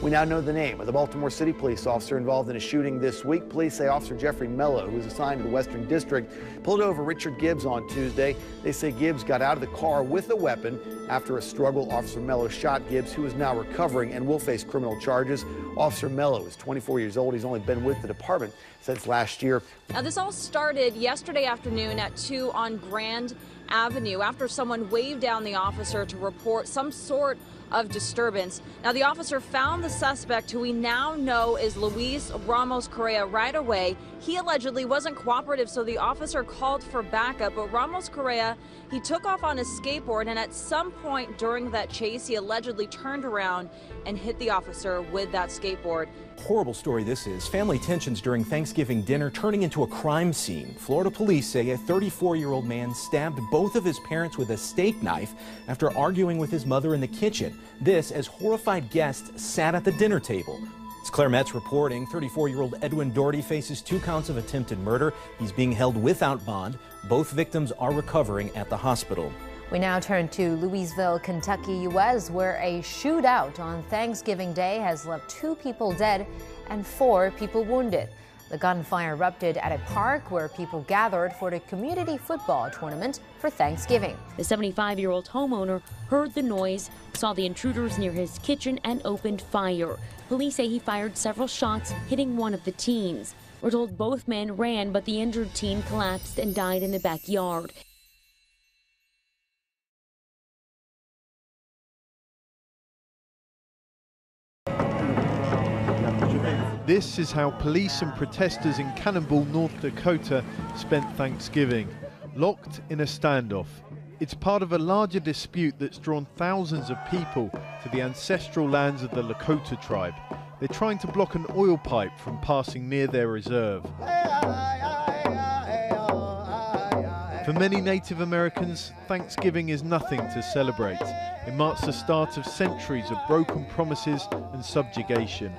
We now know the name of the Baltimore City police officer involved in a shooting this week. Police say Officer Jeffrey Mello, who was assigned to the Western District, pulled over Richard Gibbs on Tuesday. They say Gibbs got out of the car with a weapon. After a struggle, Officer Mello shot Gibbs, who is now recovering and will face criminal charges. Officer Mello is 24 years old. He's only been with the department since last year. Now, this all started yesterday afternoon at 2 on Grand Avenue after someone waved down the officer to report some sort of disturbance. Now, the officer found the suspect, who we now know is Luis Ramos Correa, right away. He allegedly wasn't cooperative, so the officer called for backup. But Ramos Correa, he took off on his skateboard, and at some point during that chase, he allegedly turned around and hit the officer with that skateboard. Horrible story this is. Family tensions during Thanksgiving dinner turning into a crime scene. Florida police say a 34-year-old man stabbed both of his parents with a steak knife after arguing with his mother in the kitchen. This as horrified guests sat at the dinner table. It's Claire Metz reporting. 34-year-old Edwin Doherty faces 2 counts of attempted murder. He's being held without bond. Both victims are recovering at the hospital. We now turn to Louisville, Kentucky, U.S., where a shootout on Thanksgiving Day has left 2 people dead and 4 people wounded. The gunfire erupted at a park where people gathered for the community football tournament for Thanksgiving. The 75-year-old homeowner heard the noise, saw the intruders near his kitchen, and opened fire. Police say he fired several shots, hitting one of the teens. We're told both men ran, but the injured teen collapsed and died in the backyard. This is how police and protesters in Cannonball, North Dakota spent Thanksgiving, locked in a standoff. It's part of a larger dispute that's drawn thousands of people to the ancestral lands of the Lakota tribe. They're trying to block an oil pipe from passing near their reserve. For many Native Americans, Thanksgiving is nothing to celebrate. It marks the start of centuries of broken promises and subjugation.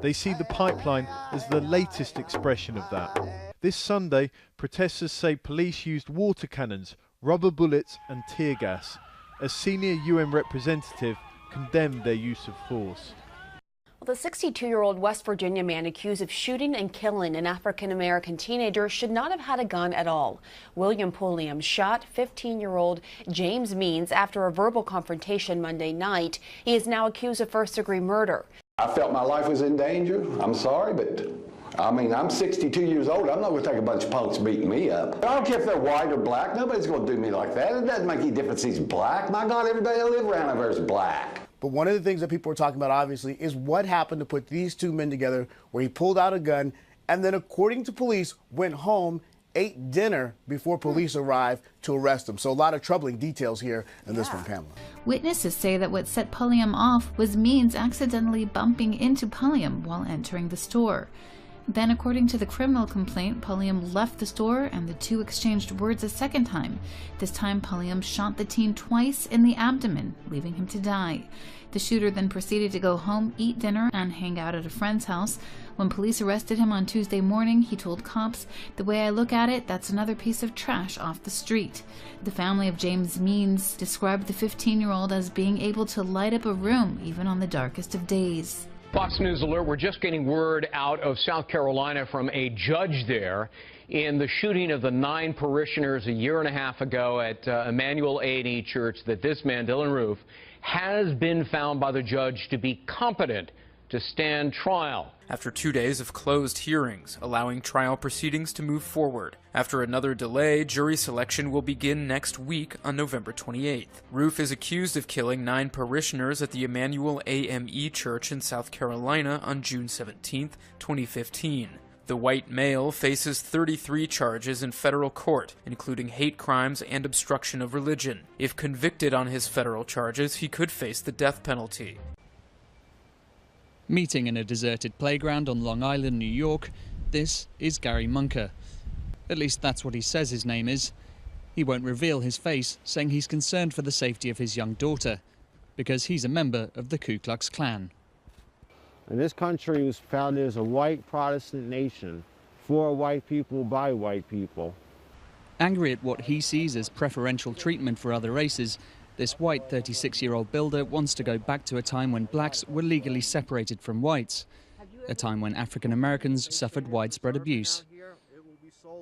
They see the pipeline as the latest expression of that. This Sunday, protesters say police used water cannons, rubber bullets and tear gas. A senior UN representative condemned their use of force. Well, the 62-year-old West Virginia man accused of shooting and killing an African-American teenager should not have had a gun at all. William Pulliam shot 15-year-old James Means after a verbal confrontation Monday night. He is now accused of first-degree murder. I felt my life was in danger. I'm sorry, but I mean, I'm 62 years old. I'm not going to take a bunch of punks beating me up. I don't care if they're white or black. Nobody's going to do me like that. It doesn't make any difference if he's black. My God, everybody I live around over is black. But one of the things that people are talking about, obviously, is what happened to put these 2 men together, where he pulled out a gun and then, according to police, went home, ate dinner before police arrived to arrest him. So a lot of troubling details here in this one, Pamela. Witnesses say that what set Pulliam off was Means accidentally bumping into Pulliam while entering the store. Then, according to the criminal complaint, Pulliam left the store and the 2 exchanged words a second time. This time, Pulliam shot the teen twice in the abdomen, leaving him to die. The shooter then proceeded to go home, eat dinner, and hang out at a friend's house. When police arrested him on Tuesday morning, he told cops, "The way I look at it, that's another piece of trash off the street." The family of James Means described the 15-year-old as being able to light up a room even on the darkest of days. Fox News alert, we're just getting word out of South Carolina from a judge there in the shooting of the 9 parishioners a year and a half ago at Emmanuel A&E Church that this man, Dylan Roof, has been found by the judge to be competent to stand trial. After 2 days of closed hearings, allowing trial proceedings to move forward. After another delay, jury selection will begin next week on November 28th. Roof is accused of killing 9 parishioners at the Emmanuel AME Church in South Carolina on June 17, 2015. The white male faces 33 charges in federal court, including hate crimes and obstruction of religion. If convicted on his federal charges, he could face the death penalty. Meeting in a deserted playground on Long Island, New York, this is Gary Munker. At least that's what he says his name is. He won't reveal his face, saying he's concerned for the safety of his young daughter, because he's a member of the Ku Klux Klan. And this country was founded as a white Protestant nation, for white people, by white people. Angry at what he sees as preferential treatment for other races, This white 36-year-old builder wants to go back to a time when blacks were legally separated from whites, a time when African Americans suffered widespread abuse.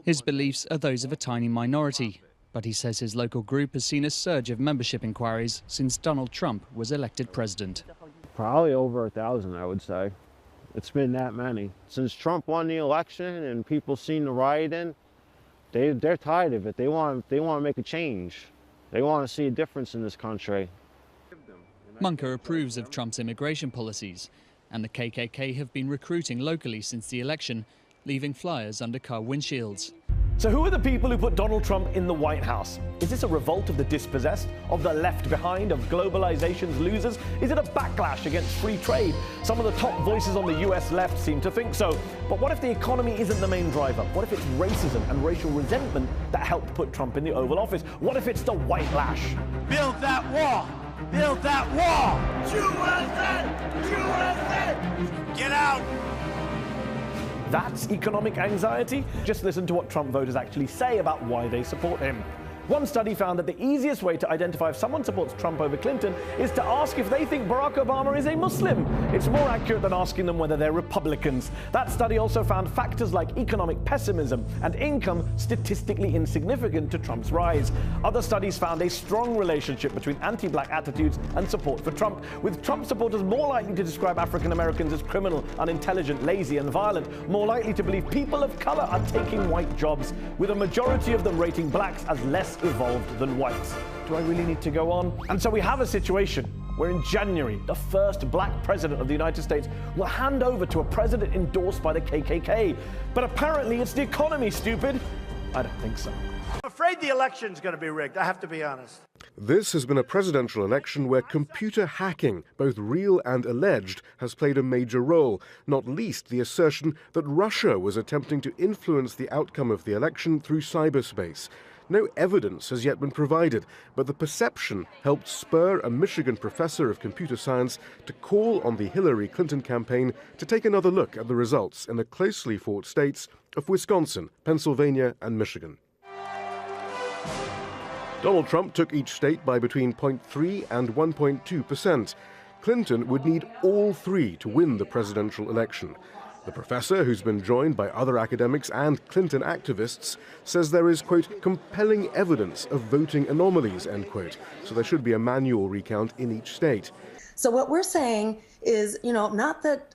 His beliefs are those of a tiny minority, but he says his local group has seen a surge of membership inquiries since Donald Trump was elected president. Probably over 1,000, I would say. It's been that many. Since Trump won the election and people seen the rioting, they're tired of it. They want to make a change. They want to see a difference in this country. Munker approves of Trump's immigration policies, and the KKK have been recruiting locally since the election, leaving flyers under car windshields. So who are the people who put Donald Trump in the White House? Is this a revolt of the dispossessed, of the left behind, of globalization's losers? Is it a backlash against free trade? Some of the top voices on the US left seem to think so. But what if the economy isn't the main driver? What if it's racism and racial resentment that helped put Trump in the Oval Office? What if it's the white lash? Build that wall! Build that wall! USA! USA! Get out! That's economic anxiety? Just listen to what Trump voters actually say about why they support him. One study found that the easiest way to identify if someone supports Trump over Clinton is to ask if they think Barack Obama is a Muslim. It's more accurate than asking them whether they're Republicans. That study also found factors like economic pessimism and income statistically insignificant to Trump's rise. Other studies found a strong relationship between anti-black attitudes and support for Trump, with Trump supporters more likely to describe African Americans as criminal, unintelligent, lazy, and violent, more likely to believe people of color are taking white jobs, with a majority of them rating blacks as less evolved than whites. Do I really need to go on? And so we have a situation where in January, the first black president of the United States will hand over to a president endorsed by the KKK. But apparently it's the economy, stupid. I don't think so. I'm afraid the election's going to be rigged, I have to be honest. This has been a presidential election where computer hacking, both real and alleged, has played a major role, not least the assertion that Russia was attempting to influence the outcome of the election through cyberspace. No evidence has yet been provided, but the perception helped spur a Michigan professor of computer science to call on the Hillary Clinton campaign to take another look at the results in the closely fought states of Wisconsin, Pennsylvania, and Michigan. Donald Trump took each state by between 0.3 and 1.2%. Clinton would need all three to win the presidential election. The professor, who's been joined by other academics and Clinton activists, says there is, quote, compelling evidence of voting anomalies, end quote. So there should be a manual recount in each state. So what we're saying is, not that,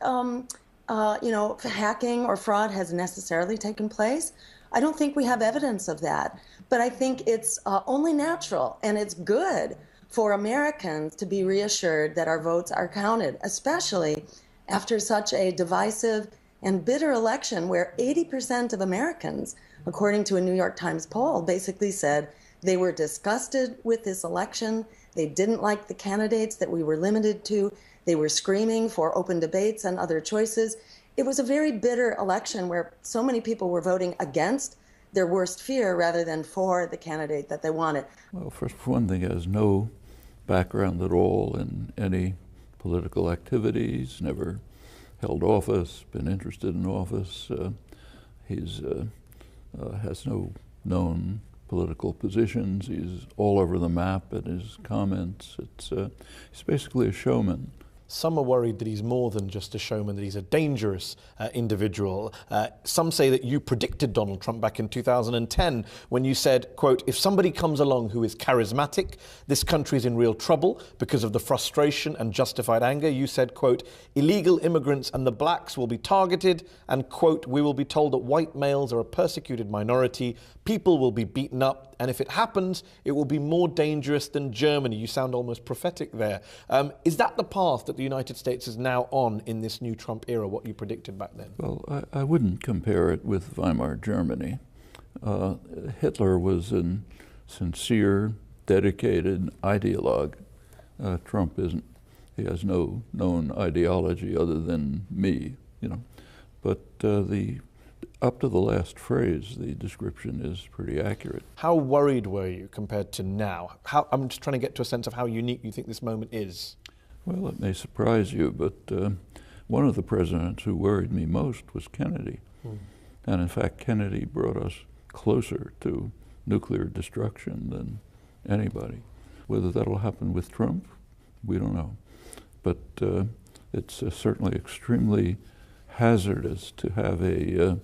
hacking or fraud has necessarily taken place. I don't think we have evidence of that. But I think it's only natural and it's good for Americans to be reassured that our votes are counted, especially after such a divisive and bitter election where 80% of Americans, according to a New York Times poll, basically said they were disgusted with this election. They didn't like the candidates that we were limited to. They were screaming for open debates and other choices. It was a very bitter election where so many people were voting against their worst fear rather than for the candidate that they wanted. Well, first, for one thing, he has no background at all in any political activities, never held office, been interested in office. He's has no known political positions. He's all over the map in his comments. He's basically a showman. Some are worried that he's more than just a showman, that he's a dangerous individual. Some say that you predicted Donald Trump back in 2010 when you said, quote, if somebody comes along who is charismatic, this country is in real trouble because of the frustration and justified anger. You said, quote, illegal immigrants and the blacks will be targeted and, quote, we will be told that white males are a persecuted minority, people will be beaten up, and if it happens, it will be more dangerous than Germany. You sound almost prophetic there. Is that the path that the United States is now on in this new Trump era, what you predicted back then? Well, I wouldn't compare it with Weimar Germany. Hitler was a sincere, dedicated ideologue. Trump isn't. He has no known ideology other than me, But up to the last phrase, the description is pretty accurate. How worried were you compared to now? I'm just trying to get to a sense of how unique you think this moment is. Well, it may surprise you, but one of the presidents who worried me most was Kennedy. And in fact, Kennedy brought us closer to nuclear destruction than anybody. Whether that'll happen with Trump, we don't know. But it's certainly extremely hazardous to have an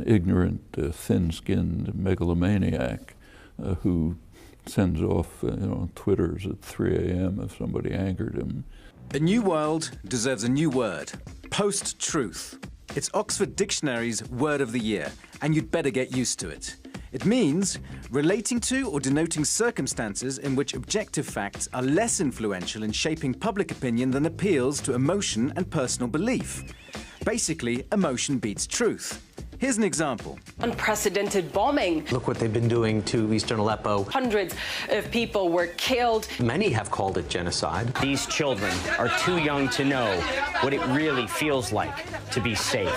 ignorant, thin-skinned megalomaniac who sends off Twitters at 3 a.m. if somebody angered him. A new world deserves a new word: post-truth. It's Oxford Dictionary's word of the year, and you'd better get used to it. It means relating to or denoting circumstances in which objective facts are less influential in shaping public opinion than appeals to emotion and personal belief. Basically, emotion beats truth. Here's an example. Unprecedented bombing. Look what they've been doing to eastern Aleppo. Hundreds of people were killed. Many have called it genocide. These children are too young to know what it really feels like to be safe.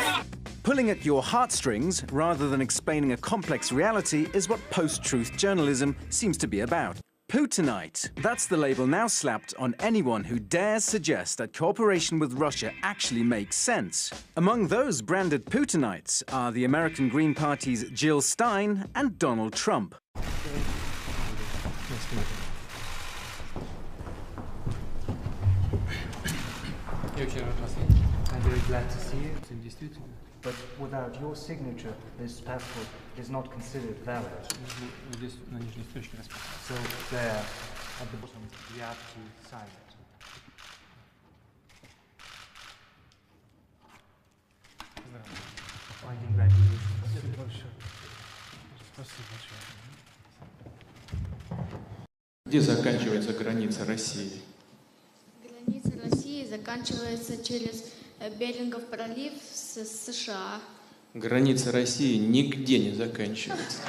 Pulling at your heartstrings rather than explaining a complex reality is what post-truth journalism seems to be about. Putinite. That's the label now slapped on anyone who dares suggest that cooperation with Russia actually makes sense. Among those branded Putinites are the American Green Party's Jill Stein and Donald Trump. I'm very glad to see you. But without your signature, this passport is not considered valid. So there, at the bottom, you have to sign it. Congratulations. Где заканчивается граница России? Граница России заканчивается через Берингов пролив с США. Граница России нигде не заканчивается.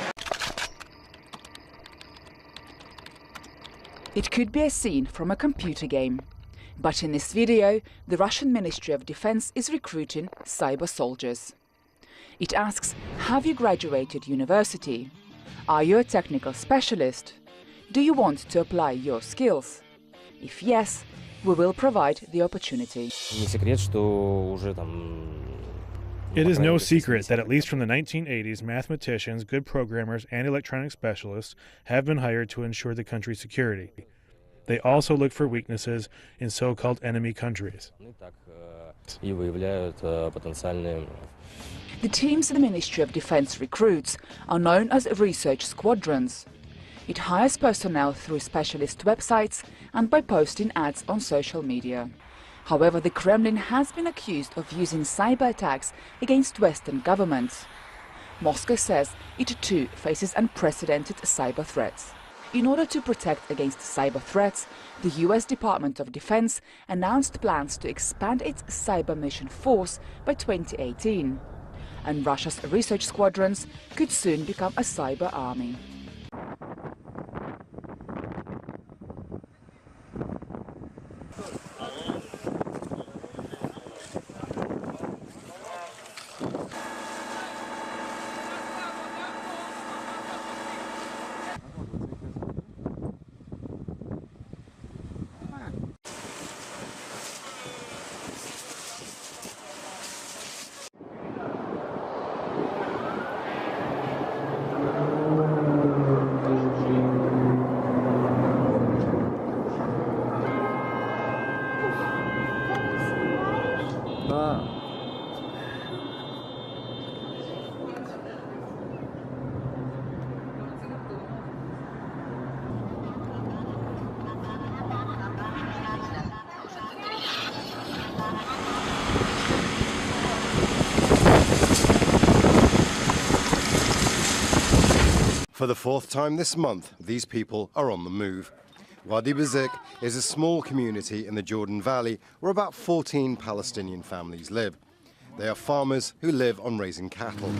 It could be a scene from a computer game. But in this video, the Russian Ministry of Defense is recruiting cyber soldiers. It asks, have you graduated university? Are you a technical specialist? Do you want to apply your skills? If yes, we will provide the opportunity. It is no secret that at least from the 1980s, mathematicians, good programmers, and electronic specialists have been hired to ensure the country's security. They also look for weaknesses in so-called enemy countries. The teams the Ministry of Defense recruits are known as research squadrons. It hires personnel through specialist websites and by posting ads on social media. However, the Kremlin has been accused of using cyber attacks against Western governments. Moscow says it too faces unprecedented cyber threats. In order to protect against cyber threats, the US Department of Defense announced plans to expand its cyber mission force by 2018. And Russia's research squadrons could soon become a cyber army. For the fourth time this month, these people are on the move. Wadi Bazik is a small community in the Jordan Valley where about 14 Palestinian families live. They are farmers who live on raising cattle.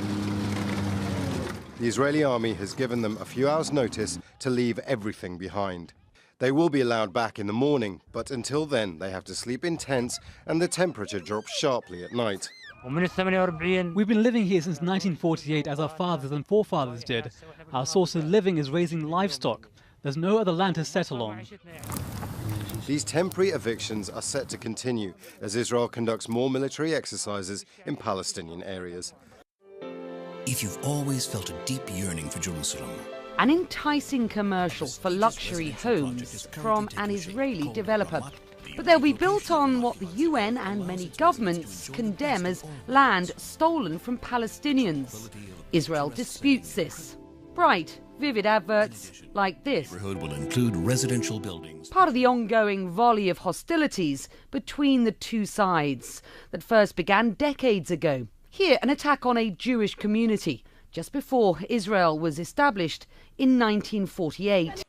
The Israeli army has given them a few hours' notice to leave everything behind. They will be allowed back in the morning, but until then they have to sleep in tents and the temperature drops sharply at night. We've been living here since 1948 as our fathers and forefathers did. Our source of living is raising livestock. There's no other land to settle on. These temporary evictions are set to continue as Israel conducts more military exercises in Palestinian areas. If you've always felt a deep yearning for Jerusalem, An enticing commercial for luxury homes from an Israeli developer. But they'll be built on what the UN and many governments condemn as land stolen from Palestinians. Israel disputes this. Bright, vivid adverts like this. The neighborhood will include residential buildings. Part of the ongoing volley of hostilities between the two sides that first began decades ago. Here, an attack on a Jewish community just before Israel was established in 1948.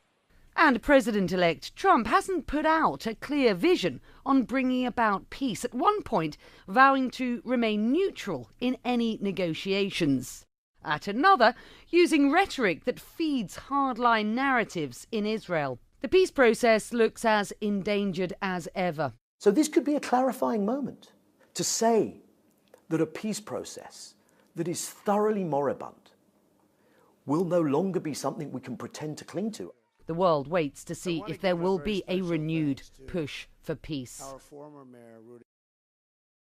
And President-elect Trump hasn't put out a clear vision on bringing about peace, at one point vowing to remain neutral in any negotiations. At another, using rhetoric that feeds hardline narratives in Israel. The peace process looks as endangered as ever. So this could be a clarifying moment to say that a peace process that is thoroughly moribund will no longer be something we can pretend to cling to. The world waits to see if there will be a renewed push for peace.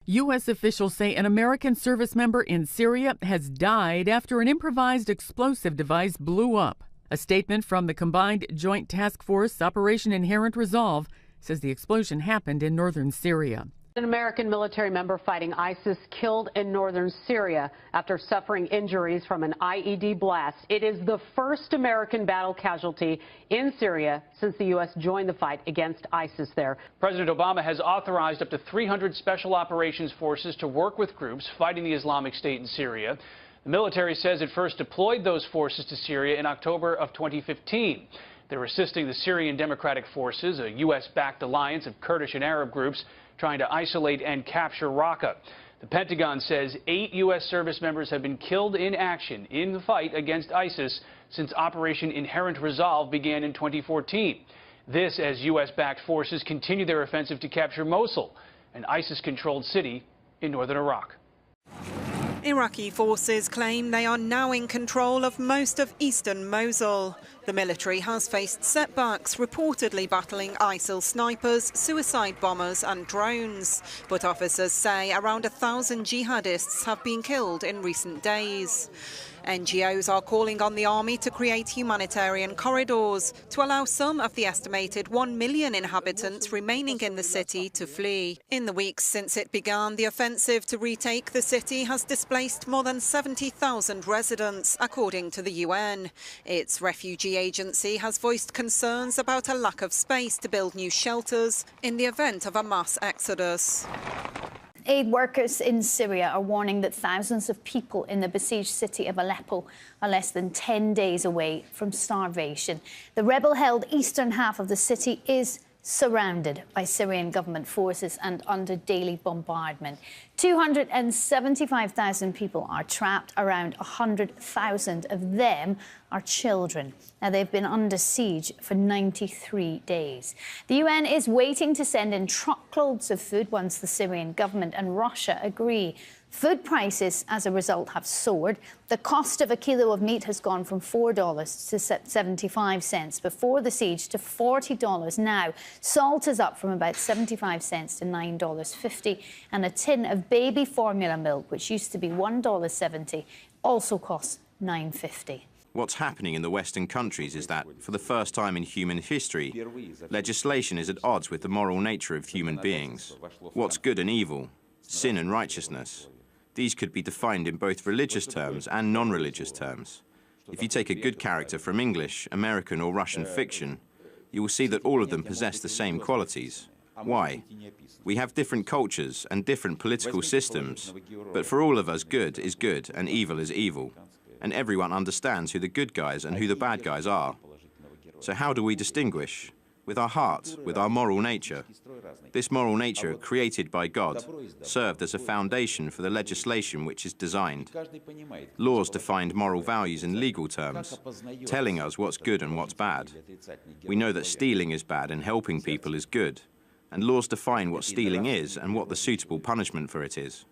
U.S. officials say an American service member in Syria has died after an improvised explosive device blew up. A statement from the Combined Joint Task Force Operation Inherent Resolve says the explosion happened in northern Syria. An American military member fighting ISIS killed in northern Syria after suffering injuries from an IED blast. It is the first American battle casualty in Syria since the U.S. joined the fight against ISIS there. President Obama has authorized up to 300 special operations forces to work with groups fighting the Islamic State in Syria. The military says it first deployed those forces to Syria in October of 2015. They're assisting the Syrian Democratic Forces, a U.S.-backed alliance of Kurdish and Arab groups trying to isolate and capture Raqqa. The Pentagon says 8 U.S. service members have been killed in action in the fight against ISIS since Operation Inherent Resolve began in 2014. This as U.S.-backed forces continue their offensive to capture Mosul, an ISIS-controlled city in northern Iraq. Iraqi forces claim they are now in control of most of eastern Mosul. The military has faced setbacks, reportedly battling ISIL snipers, suicide bombers and drones. But officers say around 1,000 jihadists have been killed in recent days. NGOs are calling on the army to create humanitarian corridors to allow some of the estimated 1 million inhabitants remaining in the city to flee. In the weeks since it began, the offensive to retake the city has displaced more than 70,000 residents, according to the UN. Its refugee agency has voiced concerns about a lack of space to build new shelters in the event of a mass exodus. Aid workers in Syria are warning that thousands of people in the besieged city of Aleppo are less than 10 days away from starvation. The rebel-held eastern half of the city is surrounded by Syrian government forces and under daily bombardment. 275,000 people are trapped. Around 100,000 of them are children. Now, they've been under siege for 93 days. The UN is waiting to send in truckloads of food once the Syrian government and Russia agree. Food prices, as a result, have soared. The cost of a kilo of meat has gone from $4 to 75 cents before the siege to $40 now. Salt is up from about 75 cents to $9.50. And a tin of baby formula milk, which used to be $1.70, also costs $9.50. What's happening in the Western countries is that, for the first time in human history, legislation is at odds with the moral nature of human beings. What's good and evil, sin and righteousness, these could be defined in both religious terms and non-religious terms. If you take a good character from English, American or Russian fiction, you will see that all of them possess the same qualities. Why? We have different cultures and different political systems, but for all of us good is good and evil is evil. And everyone understands who the good guys and who the bad guys are. So how do we distinguish? With our heart, with our moral nature. This moral nature, created by God, served as a foundation for the legislation which is designed. Laws defined moral values in legal terms, telling us what's good and what's bad. We know that stealing is bad and helping people is good. And laws define what stealing is and what the suitable punishment for it is.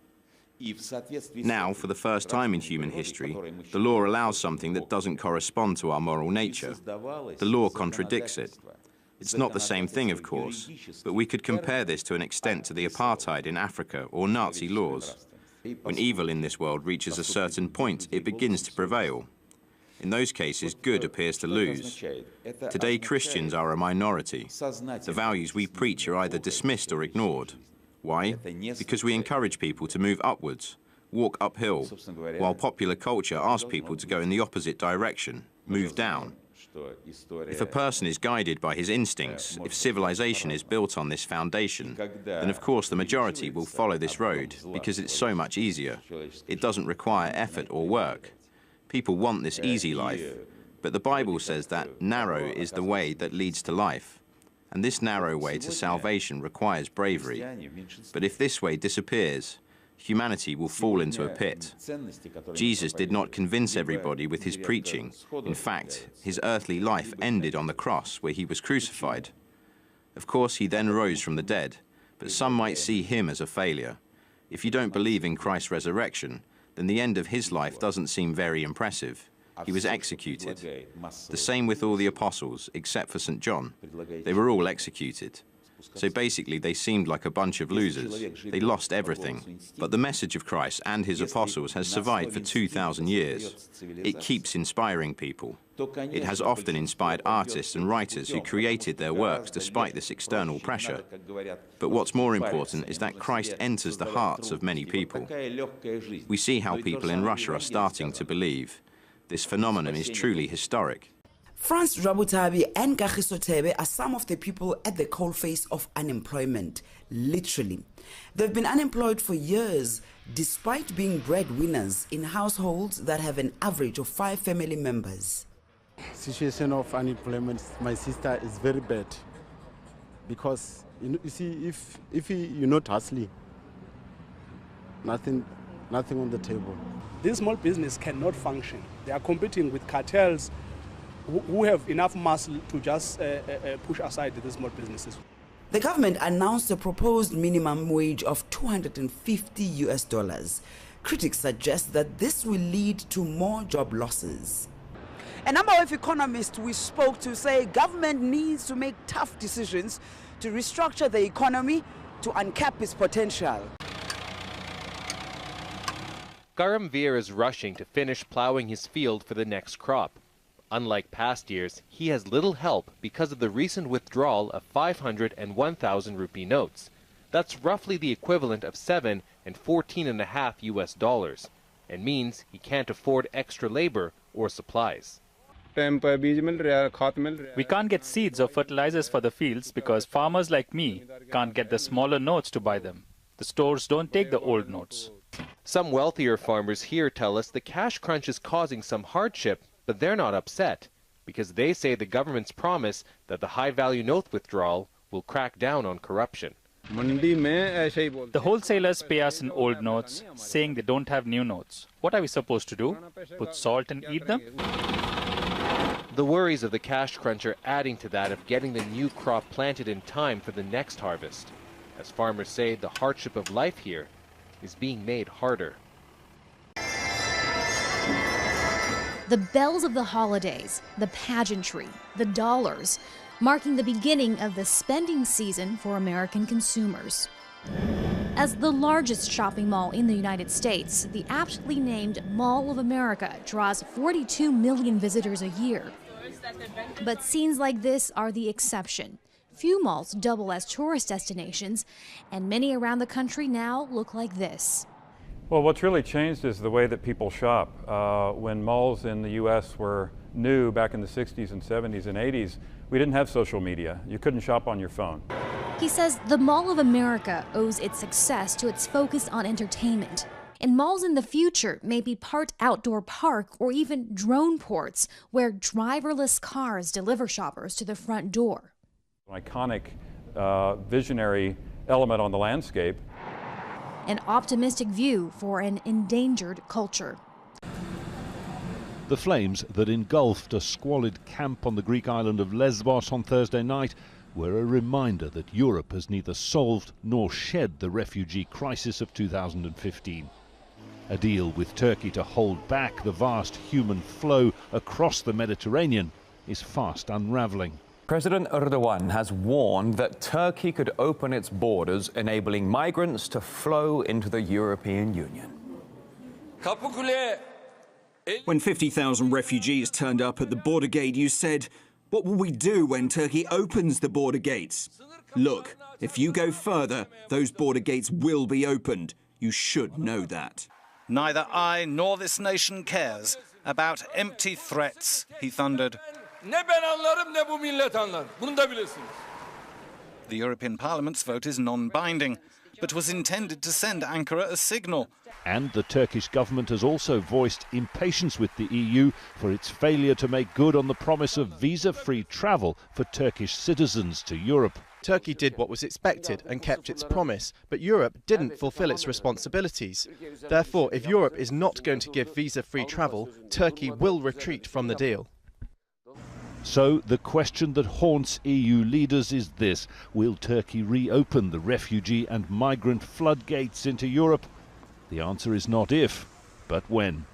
Now, for the first time in human history, the law allows something that doesn't correspond to our moral nature. The law contradicts it. It's not the same thing, of course, but we could compare this to an extent to the apartheid in Africa or Nazi laws. When evil in this world reaches a certain point, it begins to prevail. In those cases, good appears to lose. Today, Christians are a minority. The values we preach are either dismissed or ignored. Why? Because we encourage people to move upwards, walk uphill, while popular culture asks people to go in the opposite direction, move down. If a person is guided by his instincts, if civilization is built on this foundation, then of course the majority will follow this road because it's so much easier. It doesn't require effort or work. People want this easy life, but the Bible says that narrow is the way that leads to life. And this narrow way to salvation requires bravery. But if this way disappears, humanity will fall into a pit. Jesus did not convince everybody with his preaching. In fact, his earthly life ended on the cross where he was crucified. Of course, he then rose from the dead, but some might see him as a failure. If you don't believe in Christ's resurrection, then the end of his life doesn't seem very impressive. He was executed. The same with all the apostles, except for St. John. They were all executed. So basically, they seemed like a bunch of losers. They lost everything. But the message of Christ and his apostles has survived for 2,000 years. It keeps inspiring people. It has often inspired artists and writers who created their works despite this external pressure. But what's more important is that Christ enters the hearts of many people. We see how people in Russia are starting to believe. This phenomenon is truly historic. Franz Rabutabi and Kagiso Thebe are some of the people at the coalface of unemployment, literally. They've been unemployed for years, despite being breadwinners in households that have an average of 5 family members. Situation of unemployment, my sister, is very bad. Because, you see, if you're not hustling, nothing on the table. This small business cannot function. They are competing with cartels who have enough muscle to just push aside the small businesses. The government announced a proposed minimum wage of $250. Critics suggest that this will lead to more job losses. A number of economists we spoke to say government needs to make tough decisions to restructure the economy to uncap its potential. Garam Veer is rushing to finish plowing his field for the next crop. Unlike past years, he has little help because of the recent withdrawal of 500 and 1,000 rupee notes. That's roughly the equivalent of $7 and $14.5 US, and means he can't afford extra labor or supplies. We can't get seeds or fertilizers for the fields because farmers like me can't get the smaller notes to buy them. The stores don't take the old notes. Some wealthier farmers here tell us the cash crunch is causing some hardship, but they're not upset because they say the government's promise that the high-value note withdrawal will crack down on corruption. The wholesalers pay us in old notes, saying they don't have new notes. What are we supposed to do? Put salt and eat them? The worries of the cash crunch are adding to that of getting the new crop planted in time for the next harvest. As farmers say, the hardship of life here is being made harder. The bells of the holidays, the pageantry, the dollars, marking the beginning of the spending season for American consumers. As the largest shopping mall in the United States, the aptly named Mall of America draws 42 million visitors a year. But scenes like this are the exception. Few malls double as tourist destinations, and many around the country now look like this. Well, what's really changed is the way that people shop. When malls in the U.S. were new back in the 60s and 70s and 80s, we didn't have social media. You couldn't shop on your phone. He says the Mall of America owes its success to its focus on entertainment. And malls in the future may be part outdoor park or even drone ports where driverless cars deliver shoppers to the front door. An iconic, visionary element on the landscape. An optimistic view for an endangered culture. The flames that engulfed a squalid camp on the Greek island of Lesbos on Thursday night were a reminder that Europe has neither solved nor shed the refugee crisis of 2015. A deal with Turkey to hold back the vast human flow across the Mediterranean is fast unraveling. President Erdogan has warned that Turkey could open its borders, enabling migrants to flow into the European Union. When 50,000 refugees turned up at the border gate, you said, "What will we do when Turkey opens the border gates?" Look, if you go further, those border gates will be opened. You should know that. Neither I nor this nation cares about empty threats, he thundered. The European Parliament's vote is non-binding, but was intended to send Ankara a signal. And the Turkish government has also voiced impatience with the EU for its failure to make good on the promise of visa-free travel for Turkish citizens to Europe. Turkey did what was expected and kept its promise, but Europe didn't fulfill its responsibilities. Therefore, if Europe is not going to give visa-free travel, Turkey will retreat from the deal. So the question that haunts EU leaders is this: will Turkey reopen the refugee and migrant floodgates into Europe? The answer is not if, but when.